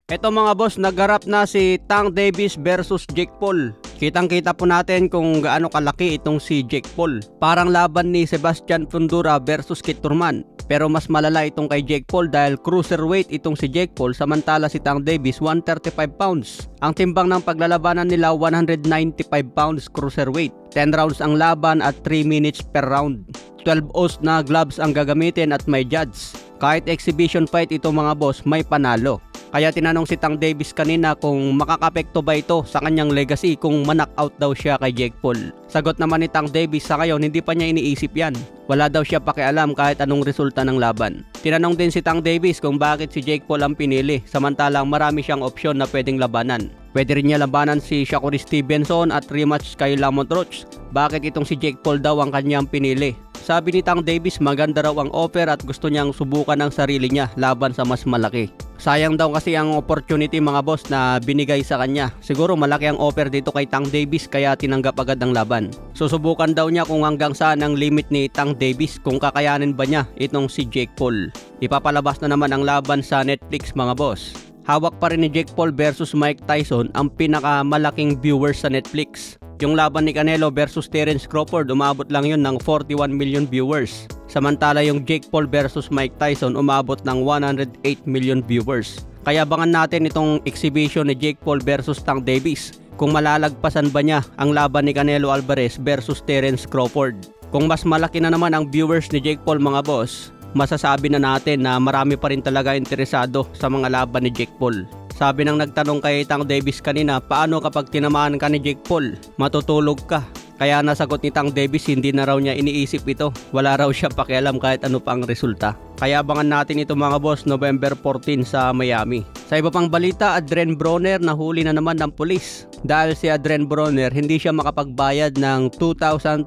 Eto mga boss, nagharap na si Tank Davis versus Jake Paul. Kitang-kita po natin kung gaano kalaki itong si Jake Paul. Parang laban ni Sebastian Fundora versus Kit Thurman. Pero mas malala itong kay Jake Paul dahil cruiserweight itong si Jake Paul, samantala si Tank Davis 135 pounds. Ang timbang ng paglalabanan nila 195 pounds cruiserweight. 10 rounds ang laban at 3 minutes per round. 12 oz na gloves ang gagamitin at may judge. Kahit exhibition fight ito mga boss, may panalo. Kaya tinanong si Tank Davis kanina kung makakapekto ba ito sa kanyang legacy kung ma-knockout daw siya kay Jake Paul. Sagot naman ni Tank Davis, sa ngayon hindi pa niya iniisip yan. Wala daw siya pakialam kahit anong resulta ng laban. Tinanong din si Tank Davis kung bakit si Jake Paul ang pinili, samantalang marami siyang opsyon na pwedeng labanan. Pwede rin niya labanan si Shakur Stevenson at rematch kay Lamont Roach. Bakit itong si Jake Paul daw ang kanyang pinili? Sabi ni Tank Davis, maganda raw ang offer at gusto niyang subukan ang sarili niya laban sa mas malaki. Sayang daw kasi ang opportunity mga boss na binigay sa kanya. Siguro malaki ang offer dito kay Tank Davis kaya tinanggap agad ang laban. Susubukan daw niya kung hanggang saan ang limit ni Tank Davis, kung kakayanin ba niya itong si Jake Paul. Ipapalabas na naman ang laban sa Netflix mga boss. Hawak pa rin ni Jake Paul versus Mike Tyson ang pinakamalaking viewers sa Netflix. Yung laban ni Canelo versus Terence Crawford, umabot lang yun ng 41 million viewers. Samantala yung Jake Paul versus Mike Tyson, umabot ng 108 million viewers. Kaya abangan natin itong exhibition ni Jake Paul versus Tank Davis. Kung malalagpasan ba niya ang laban ni Canelo Alvarez versus Terence Crawford. Kung mas malaki na naman ang viewers ni Jake Paul mga boss, masasabi na natin na marami pa rin talaga interesado sa mga laban ni Jake Paul. Sabi ng nagtanong kay Tank Davis kanina, paano kapag tinamaan ka ni Jake Paul? Matutulog ka. Kaya nasagot ni Tank Davis, hindi na raw niya iniisip ito. Wala raw siya pakialam kahit ano pa ang resulta. Kaya abangan natin ito mga boss, November 14 sa Miami. Sa iba pang balita, Adrien Broner nahuli na naman ng pulis. Dahil si Adrien Broner hindi siya makapagbayad ng $2,200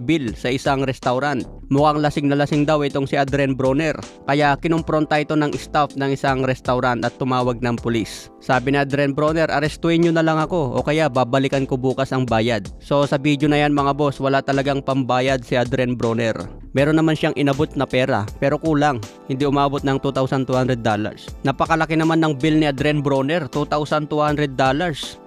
bill sa isang restaurant. Mukhang lasing na lasing daw itong si Adrien Broner. Kaya kinumpronta ito ng staff ng isang restaurant at tumawag ng pulis. Sabi ni Adrien Broner, arestuin nyo na lang ako o kaya babalikan ko bukas ang bayad. So sa video na yan mga boss, wala talagang pambayad si Adrien Broner. Meron naman siyang inabot na pera pero kulang, hindi umabot ng $2,200. Napakalaki naman ng bill ni Adrien Broner, $2,200.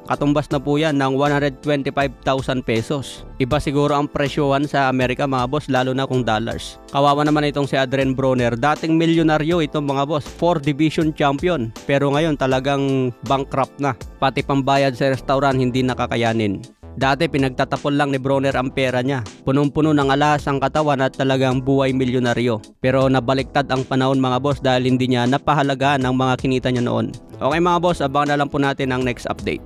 Katumbas na po yan ng 125,000 pesos. Iba siguro ang presyohan sa Amerika mga boss, lalo na kung dollars. Kawawa naman itong si Adrien Broner. Dating milyonaryo itong mga boss, 4 division champion. Pero ngayon talagang bankrupt na. Pati pambayad sa restaurant hindi nakakayanin. Dati pinagtatapon lang ni Broner ang pera niya. Punong-puno ng alas ang katawan at talagang buhay milyonaryo. Pero nabaliktad ang panahon mga boss dahil hindi niya napahalagaan ang mga kinita niya noon. Okay mga boss, abangan na lang po natin ang next update.